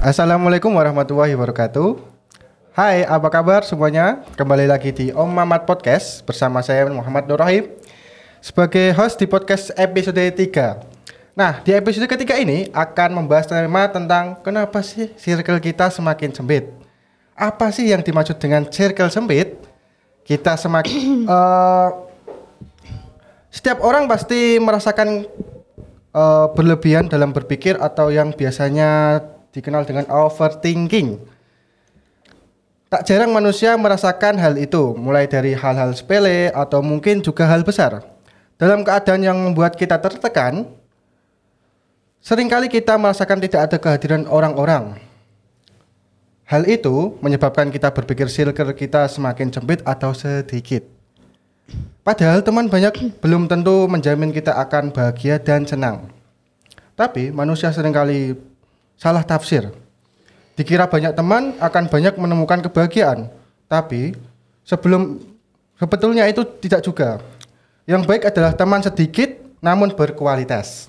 Assalamualaikum warahmatullahi wabarakatuh. Hai, apa kabar semuanya? Kembali lagi di Om Mamat Podcast bersama saya Muhammad Nur Rahim sebagai host di podcast episode 3. Nah, di episode ketiga ini akan membahas tema tentang kenapa sih circle kita semakin sempit. Apa sih yang dimaksud dengan circle sempit? Kita semakin setiap orang pasti merasakan berlebihan dalam berpikir atau yang biasanya dikenal dengan overthinking. Tak jarang manusia merasakan hal itu, mulai dari hal-hal sepele atau mungkin juga hal besar. Dalam keadaan yang membuat kita tertekan, seringkali kita merasakan tidak ada kehadiran orang-orang. Hal itu menyebabkan kita berpikir circle kita semakin sempit atau sedikit. Padahal teman banyak belum tentu menjamin kita akan bahagia dan senang. Tapi manusia seringkali salah tafsir. Dikira banyak teman akan banyak menemukan kebahagiaan. Tapi sebetulnya itu tidak juga. Yang baik adalah teman sedikit namun berkualitas.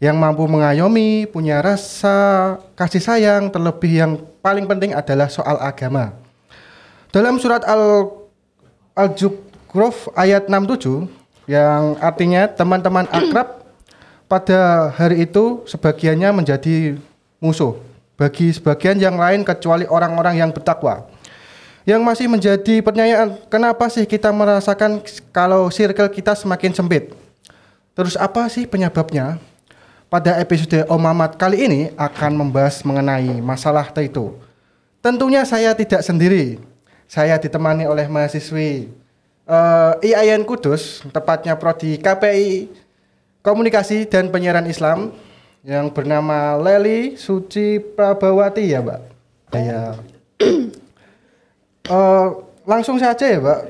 Yang mampu mengayomi, punya rasa kasih sayang, terlebih yang paling penting adalah soal agama. Dalam surat Al-Zukhruf ayat 67 yang artinya teman-teman akrab pada hari itu sebagiannya menjadi musuh bagi sebagian yang lain kecuali orang-orang yang bertakwa. Yang masih menjadi pertanyaan, kenapa sih kita merasakan kalau circle kita semakin sempit? Terus apa sih penyebabnya? Pada episode Om Mamat kali ini akan membahas mengenai masalah itu. Tentunya saya tidak sendiri. Saya ditemani oleh mahasiswi IAIN Kudus, tepatnya prodi KPI Komunikasi dan Penyiaran Islam, yang bernama Lely Suci Prabawati ya, Mbak. Ya. Langsung saja ya, Mbak.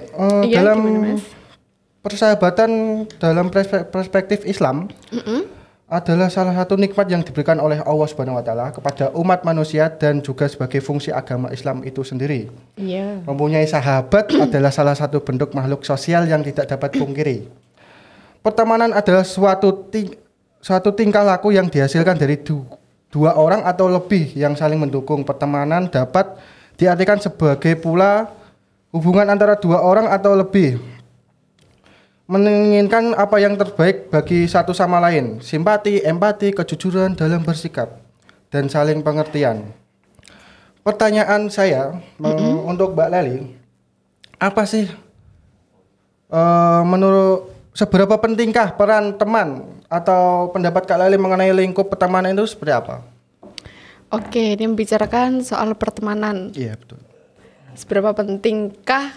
Dalam persahabatan dalam perspektif Islam adalah salah satu nikmat yang diberikan oleh Allah Subhanahu wa taala kepada umat manusia dan juga sebagai fungsi agama Islam itu sendiri. Iya. Mempunyai sahabat adalah salah satu bentuk makhluk sosial yang tidak dapat pungkiri. Pertemanan adalah suatu tingkah laku yang dihasilkan dari dua orang atau lebih yang saling mendukung. Pertemanan dapat diartikan sebagai pula hubungan antara dua orang atau lebih menginginkan apa yang terbaik bagi satu sama lain, simpati, empati, kejujuran dalam bersikap, dan saling pengertian. Pertanyaan saya untuk Mbak Lely, apa sih menurut seberapa pentingkah peran teman atau pendapat Kak Lely mengenai lingkup pertemanan itu seperti apa? Oke, ini membicarakan soal pertemanan. Iya, betul. Seberapa pentingkah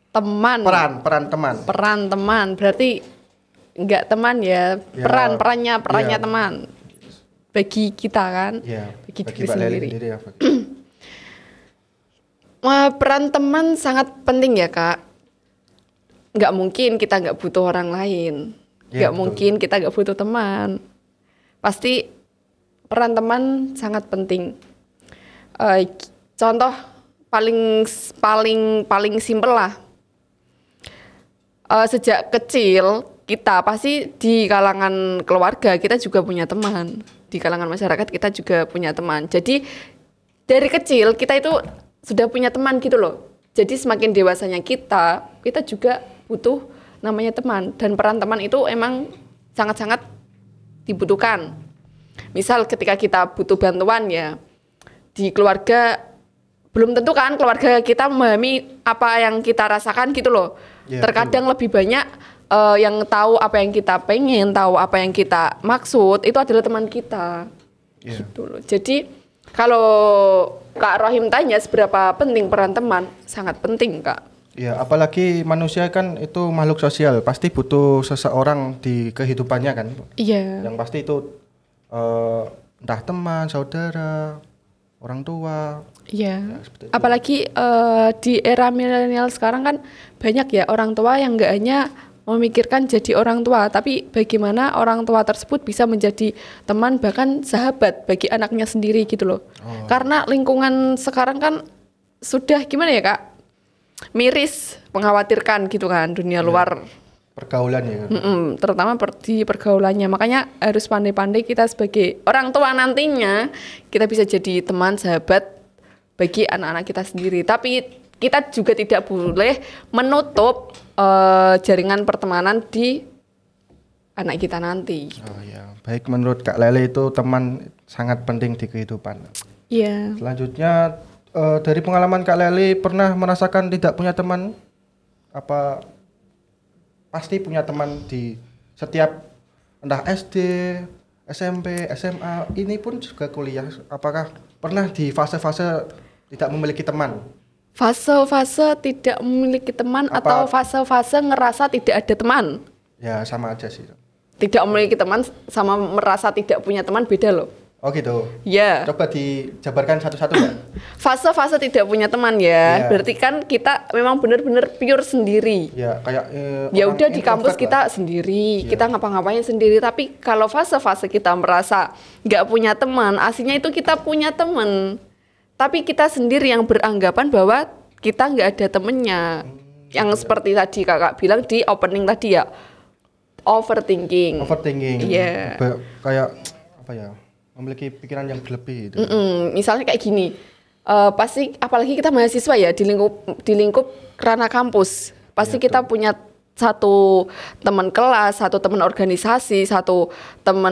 teman? Peran teman. Peran teman, berarti enggak teman ya, perannya teman. Bagi kita kan? Iya, bagi Mbak diri Lely sendiri. sendiri ya. Peran teman sangat penting ya, Kak. Nggak mungkin kita nggak butuh orang lain, nggak mungkin kita nggak butuh teman. Pasti peran teman sangat penting. Contoh paling simpel lah. Sejak kecil kita pasti di kalangan keluarga kita juga punya teman, di kalangan masyarakat kita juga punya teman. Jadi dari kecil kita itu sudah punya teman gitu loh. Jadi semakin dewasanya kita juga butuh namanya teman, dan peran teman itu emang sangat-sangat dibutuhkan. Misal ketika kita butuh bantuan ya di keluarga, belum tentu kan keluarga kita memahami apa yang kita rasakan gitu loh. Ya, terkadang lebih banyak yang tahu apa yang kita pengen, tahu apa yang kita maksud itu adalah teman kita. Ya. Gitu loh. Jadi kalau Kak Rohim tanya seberapa penting peran teman, sangat penting, Kak. Ya, apalagi manusia kan itu makhluk sosial, pasti butuh seseorang di kehidupannya kan. Iya. Yang pasti itu entah teman, saudara, orang tua. Iya. Ya, apalagi di era milenial sekarang kan banyak ya orang tua yang nggak hanya memikirkan jadi orang tua, tapi bagaimana orang tua tersebut bisa menjadi teman bahkan sahabat bagi anaknya sendiri gitu loh. Karena lingkungan sekarang kan sudah gimana ya, Kak? Miris, mengkhawatirkan gitu kan, dunia luar pergaulan ya. Terutama di pergaulannya. Makanya harus pandai-pandai kita sebagai orang tua nantinya kita bisa jadi teman sahabat bagi anak-anak kita sendiri. Tapi kita juga tidak boleh menutup jaringan pertemanan di anak kita nanti. Oh ya, baik, menurut Kak Lele itu teman sangat penting di kehidupan. Iya. Selanjutnya dari pengalaman Kak Lele pernah merasakan tidak punya teman? Apa pasti punya teman di setiap entah SD, SMP, SMA, ini pun juga kuliah. Apakah pernah di fase-fase tidak memiliki teman? Fase-fase tidak memiliki teman atau fase-fase ngerasa tidak ada teman? Ya sama aja sih. Tidak memiliki teman sama merasa tidak punya teman beda loh. Oh gitu. Ya. Coba dijabarkan satu-satu ya. Fase-fase tidak punya teman ya. Berarti kan kita memang benar-benar pure sendiri. Ya, kayak ya udah di kampus kita sendiri, kita ngapa-ngapain sendiri. Tapi kalau fase-fase kita merasa nggak punya teman, aslinya itu kita punya teman. Tapi kita sendiri yang beranggapan bahwa kita nggak ada temennya. Yang seperti tadi kakak bilang di opening tadi ya, overthinking. Iya. Kayak apa ya? Memiliki pikiran yang berlebih itu. Misalnya kayak gini, pasti apalagi kita mahasiswa ya di lingkup ranah kampus, pasti kita punya satu teman kelas, satu teman organisasi, satu teman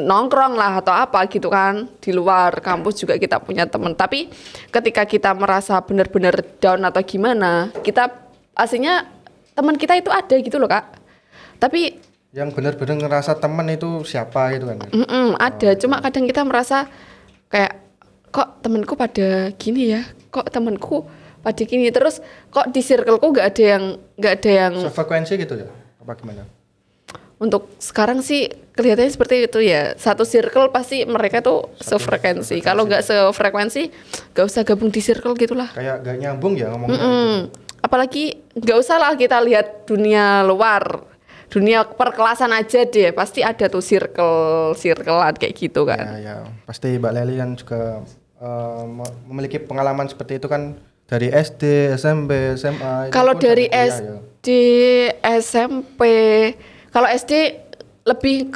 nongkrong lah atau apa gitu kan. Di luar kampus juga kita punya teman. Tapi ketika kita merasa benar-benar down atau gimana, kita aslinya teman kita itu ada gitu loh Kak. Tapi yang benar-benar ngerasa teman itu siapa itu kan? Ada, cuma kadang kita merasa kayak kok temanku pada gini ya, kok temanku pada gini, terus kok di circleku nggak ada yang sefrekuensi gitu ya? Apa gimana? Untuk sekarang sih kelihatannya seperti itu ya. Satu circle pasti mereka tuh sefrekuensi. Kalau nggak sefrekuensi, nggak usah gabung di circle gitulah. Kayak nggak nyambung ya ngomongnya. Gitu. Apalagi nggak usah lah kita lihat dunia luar. Dunia perkelasan aja deh, pasti ada tuh circle-circlean kayak gitu kan. Ya, pasti Mbak Leli kan juga memiliki pengalaman seperti itu kan dari SD, SMP, SMA. Kalau dari SD, SMP, kalau SD lebih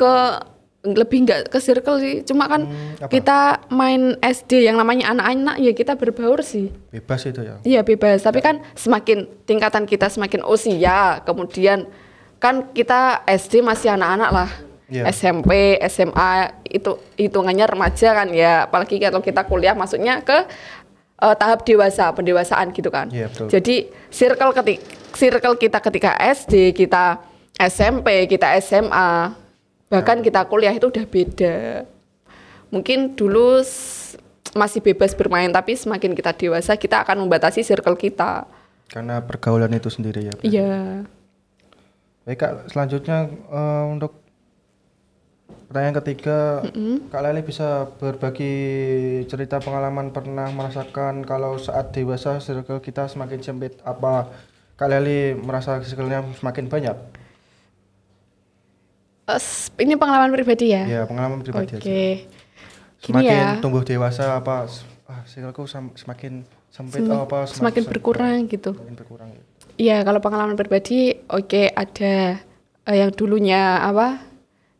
nggak ke circle sih, cuma kan kita main SD yang namanya anak-anak ya kita berbaur sih. Bebas itu ya? Iya bebas, tapi kan semakin tingkatan kita semakin usia, kemudian kan kita SD masih anak-anak lah, SMP, SMA itu hitungannya remaja kan ya, apalagi kalau kita kuliah masuknya ke tahap dewasa, pendewasaan gitu kan. Jadi circle kita ketika SD, kita SMP, kita SMA, bahkan kita kuliah itu udah beda. Mungkin dulu masih bebas bermain, tapi semakin kita dewasa kita akan membatasi circle kita. Karena pergaulan itu sendiri ya. Iya. Baik Kak, selanjutnya untuk pertanyaan ketiga, Kak Leli bisa berbagi cerita pengalaman pernah merasakan kalau saat dewasa circle kita semakin sempit. Apa Kak Leli merasa circle-nya semakin banyak? Ini pengalaman pribadi ya? Iya, pengalaman pribadi. Oke. Semakin tumbuh dewasa apa circle-ku semakin sempit semakin berkurang gitu. Semakin berkurang ya. Iya, kalau pengalaman pribadi, ada yang dulunya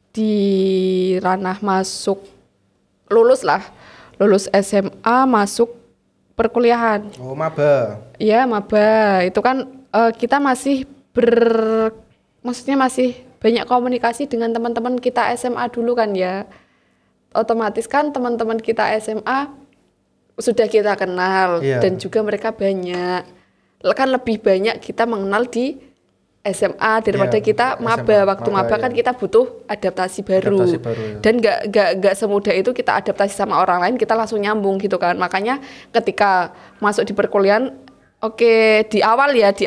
di ranah masuk lulus SMA masuk perkuliahan. Oh, maba. Iya, maba. Itu kan kita masih maksudnya masih banyak komunikasi dengan teman-teman kita SMA dulu kan ya. Otomatis kan teman-teman kita SMA sudah kita kenal dan juga mereka banyak. Kan lebih banyak kita mengenal di SMA daripada kita maba. Waktu maba kan kita butuh adaptasi baru dan nggak semudah itu kita adaptasi sama orang lain kita langsung nyambung gitu kan. Makanya ketika masuk di perkuliahan di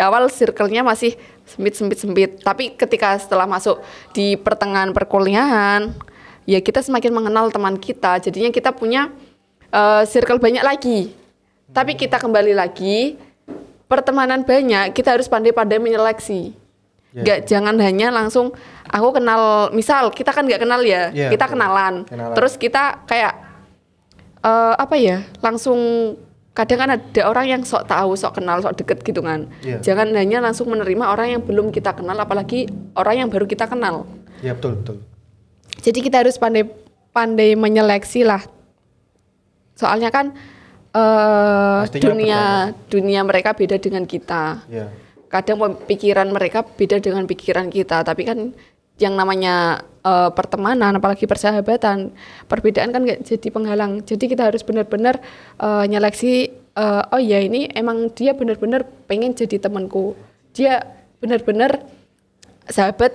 awal circle-nya masih sempit, tapi ketika setelah masuk di pertengahan perkuliahan ya kita semakin mengenal teman kita, jadinya kita punya circle banyak lagi. Tapi kita kembali lagi, pertemanan banyak, kita harus pandai-pandai menyeleksi. Jangan hanya langsung aku kenal, misal kita kan nggak kenal ya, kita kenalan. Terus kita kayak langsung kadang kan ada orang yang sok tahu, sok kenal, sok deket gitu kan. Iya. Jangan hanya langsung menerima orang yang belum kita kenal, apalagi orang yang baru kita kenal. Iya, betul. Jadi kita harus pandai menyeleksi lah. Soalnya kan Pastinya dunia mereka beda dengan kita. Iya. Kadang pikiran mereka beda dengan pikiran kita, tapi kan yang namanya pertemanan, apalagi persahabatan, perbedaan kan nggak jadi penghalang. Jadi kita harus benar-benar nyeleksi. Oh ya, ini emang dia benar-benar pengen jadi temanku. Dia benar-benar sahabat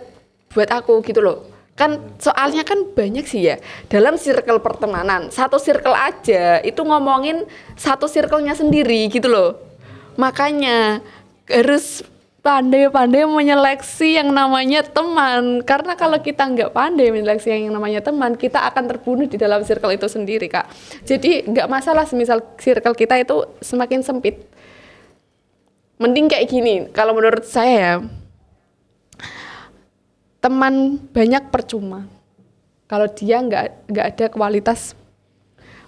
buat aku gitu loh. Kan soalnya kan banyak sih ya dalam circle pertemanan. Satu circle aja itu ngomongin satu circle-nya sendiri gitu loh. Makanya harus pandai-pandai menyeleksi yang namanya teman. Karena kalau kita nggak pandai menyeleksi yang namanya teman, kita akan terbunuh di dalam circle itu sendiri, Kak. Jadi nggak masalah semisal circle kita itu semakin sempit. Mending kayak gini, kalau menurut saya ya, teman banyak percuma. Kalau dia nggak ada kualitas,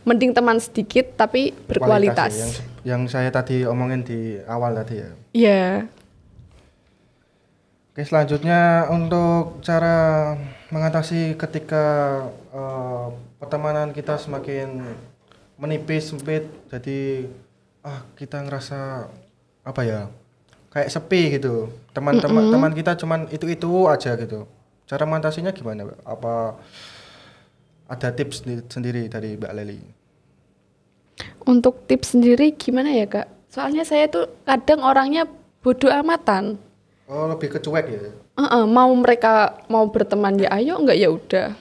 mending teman sedikit tapi berkualitas. Kualitas, ya, yang saya tadi omongin di awal tadi ya. Iya. Oke, selanjutnya untuk cara mengatasi ketika pertemanan kita semakin menipis, sempit, jadi kita ngerasa apa ya, kayak sepi gitu. Teman kita cuman itu aja gitu. Cara mengatasinya gimana, Mbak? Apa ada tips sendiri dari Mbak Leli? Untuk tips sendiri gimana ya, Kak? Soalnya saya tuh kadang orangnya bodoh amatan. Oh, lebih ke cuek ya? Mau mereka mau berteman ya ayo, enggak ya udah.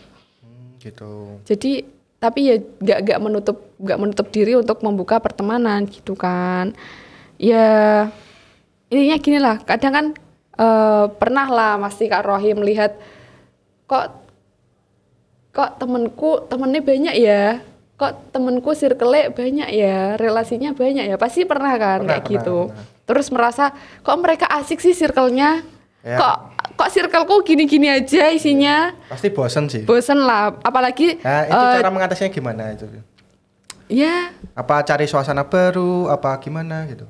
Gitu. Jadi tapi ya enggak menutup diri untuk membuka pertemanan gitu kan. Ya intinya gini lah, kadang kan pernah lah pasti Kak Rohim melihat kok temennya banyak ya, kok temenku circle banyak ya, relasinya banyak ya, pasti pernah kan kayak gitu. Pernah. Terus merasa kok mereka asik sih circle-nya, Ya. kok circleku gini-gini aja isinya. Pasti bosen sih. Bosen lah, apalagi Nah, itu cara mengatasinya gimana itu? ya Apa cari suasana baru, apa gimana gitu?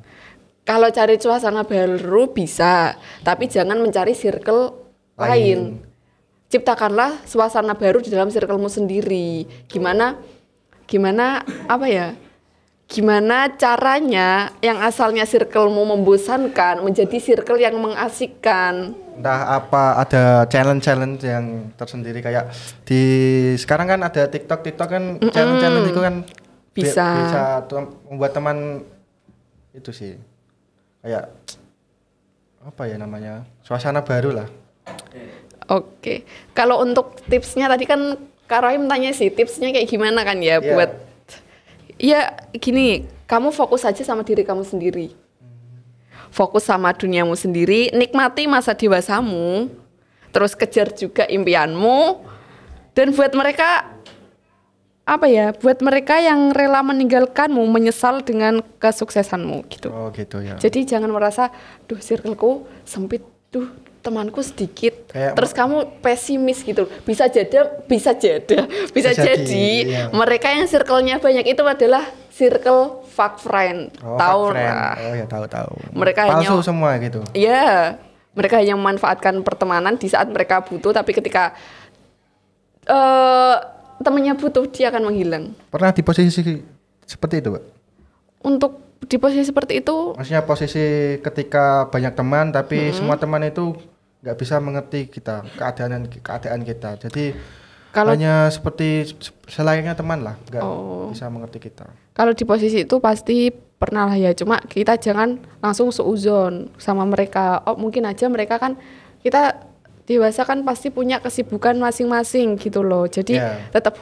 kalau cari suasana baru bisa, tapi jangan mencari circle lain. Ciptakanlah suasana baru di dalam circlemu sendiri. Gimana apa ya? Gimana caranya yang asalnya circlemu membosankan menjadi circle yang mengasikkan. Entah apa ada challenge yang tersendiri kayak di sekarang kan ada TikTok kan challenge itu kan Bisa membuat teman itu sih kayak apa ya namanya, suasana baru lah. Oke. Kalau untuk tipsnya tadi kan Kak Rohim tanya sih tipsnya kayak gimana kan ya Iya. buat ya gini, kamu fokus aja sama diri kamu sendiri. Fokus sama duniamu sendiri, nikmati masa dewasamu, terus kejar juga impianmu. Dan buat mereka apa ya? Buat mereka yang rela meninggalkanmu menyesal dengan kesuksesanmu gitu. Oh gitu ya. Jadi jangan merasa, duh circleku sempit, duh temanku sedikit. Kayak Terus kamu pesimis gitu. Bisa jadi iya. mereka yang circle-nya banyak itu adalah circle fuck friend. Oh, Tahu fuck friend. lah. Oh ya tahu. Mereka palsu hanya semua gitu. Iya, mereka hanya memanfaatkan pertemanan di saat mereka butuh, tapi ketika temannya butuh dia akan menghilang. Pernah di posisi seperti itu, Pak? Untuk di posisi seperti itu, Maksudnya posisi ketika banyak teman tapi semua teman itu nggak bisa mengerti kita, keadaan kita. Jadi hanya seperti selayaknya teman lah, nggak bisa mengerti kita. kalau di posisi itu pasti pernah lah ya, cuma kita jangan langsung suuzon sama mereka. Oh mungkin aja mereka kan, kita dewasa kan pasti punya kesibukan masing-masing gitu loh. Jadi tetap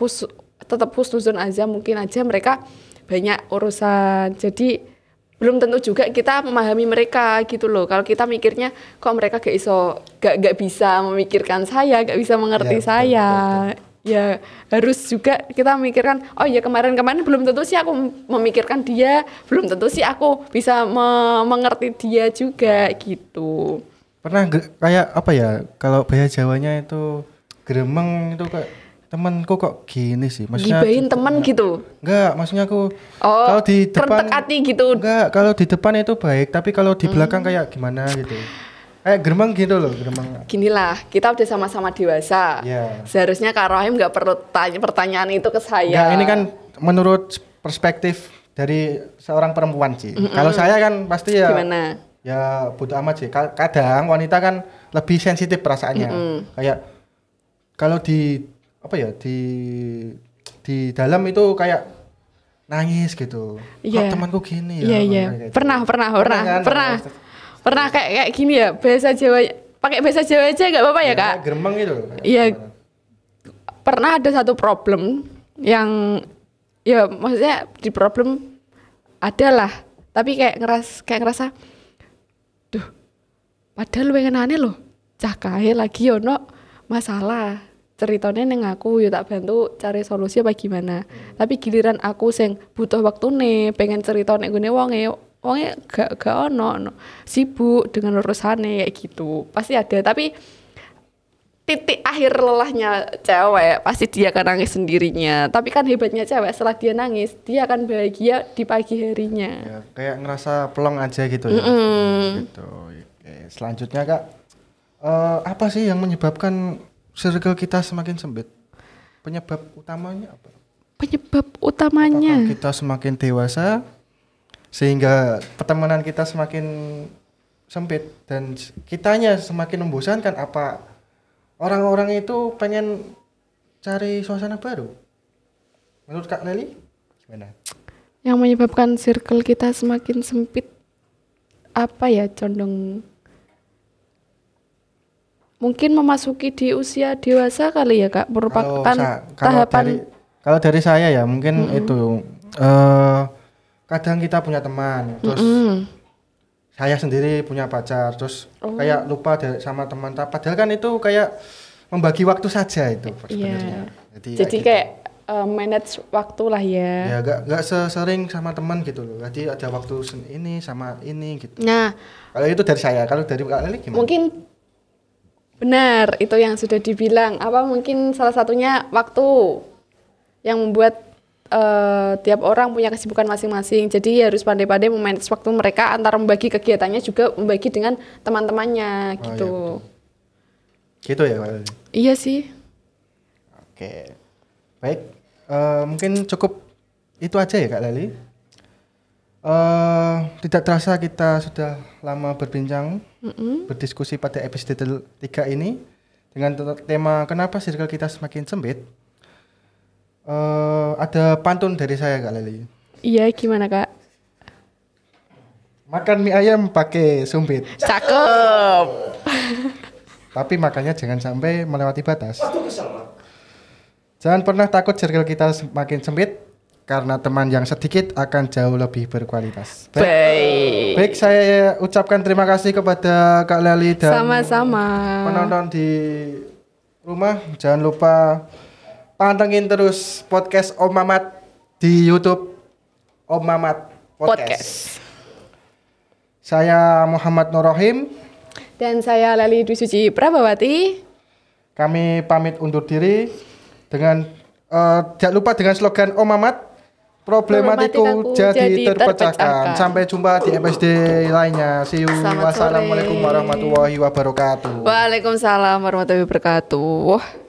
husnuzon aja, mungkin aja mereka banyak urusan. Jadi belum tentu juga kita memahami mereka gitu loh. Kalau kita mikirnya kok mereka gak bisa memikirkan saya, gak bisa mengerti saya. Betul. Ya harus juga kita memikirkan, oh ya kemarin belum tentu sih aku memikirkan dia, belum tentu sih aku bisa mengerti dia juga gitu. Pernah kayak apa ya, kalau bahasa Jawanya itu gremeng itu kayak temanku kok gini sih. Maksudnya Gibahin temen gitu. enggak, maksudnya aku Oh, kalau di depan rentek hati gitu. enggak, kalau di depan itu baik, tapi kalau di belakang kayak gimana gitu. Kayak geremeng gitu loh, geremeng. Ginilah, kita udah sama-sama dewasa. Iya. Seharusnya Kak Rohim nggak perlu tanya pertanyaan itu ke saya. Enggak, ini kan menurut perspektif dari seorang perempuan sih. Kalau saya kan pasti ya Gimana? ya bodo amat sih. Kadang wanita kan lebih sensitif perasaannya. Kayak kalau di apa ya di dalam itu kayak nangis gitu. Iya. Kok temanku gini ya. Iya, iya. Kayak gitu. Pernah kan? Pernah kayak gini ya, bahasa Jawa, pakai bahasa Jawa aja nggak apa-apa ya, Kak? Geremeng gitu. Iya. Pernah ada satu problem yang ya maksudnya di problem adalah, tapi kayak ngerasa duh, padahal pengen aneh loh, cah kae lagi ono masalah, ceritanya neng aku ya tak bantu cari solusi apa gimana. Tapi giliran aku sing butuh waktu nih pengen cerita nek gone wonge gak ono sibuk dengan urusane kayak gitu, pasti ada. Tapi titik akhir lelahnya cewek pasti dia akan nangis sendirinya. Tapi kan hebatnya cewek, setelah dia nangis dia akan bahagia di pagi harinya. Ya, kayak ngerasa pelong aja gitu ya. Gitu. Oke. Selanjutnya Kak, apa sih yang menyebabkan circle kita semakin sempit? Penyebab utamanya apa? Penyebab utamanya Apakah kita semakin dewasa sehingga pertemanan kita semakin sempit dan kitanya semakin membosankan? Apa orang-orang itu pengen cari suasana baru? Menurut Kak Leli gimana? yang menyebabkan circle kita semakin sempit apa ya, condong mungkin memasuki di usia dewasa kali ya, Kak, merupakan tahapan. Kalau dari saya ya mungkin itu kadang kita punya teman terus saya sendiri punya pacar terus kayak lupa sama teman, padahal kan itu kayak membagi waktu saja itu sebenarnya. Jadi kayak manage waktu lah ya. Ya gak sesering sama teman gitu loh. Jadi ada waktu ini sama ini gitu. Nah, Kalau itu dari saya, kalau dari Kak Leli gimana? mungkin benar itu yang sudah dibilang. Apa mungkin salah satunya waktu yang membuat tiap orang punya kesibukan masing-masing. Jadi harus pandai-pandai memanage waktu mereka antara membagi kegiatannya juga membagi dengan teman-temannya gitu. Gitu ya Kak Leli? Iya sih. Oke. Baik, mungkin cukup itu aja ya Kak Leli. Tidak terasa kita sudah lama berbincang, berdiskusi pada episode 3 ini dengan tema kenapa circle kita semakin sempit. Ada pantun dari saya Kak Leli. Iya, gimana Kak? Makan mie ayam pakai sumpit, Cakep. tapi makannya jangan sampai melewati batas. Jangan pernah takut circle kita semakin sempit, karena teman yang sedikit akan jauh lebih berkualitas. Baik. Saya ucapkan terima kasih kepada Kak Leli dan Sama-sama. penonton di rumah. Jangan lupa pantengin terus podcast Om Mamat di YouTube Om Mamat Podcast. Saya Muhammad Nurrohim Dan saya Leli Dwi Suci Prabawati. Kami pamit undur diri dengan jangan lupa dengan slogan Om Mamat, problematiku jadi terpecahkan. Sampai jumpa di episode lainnya. See you. Wassalamualaikum warahmatullahi wabarakatuh. Waalaikumsalam warahmatullahi wabarakatuh.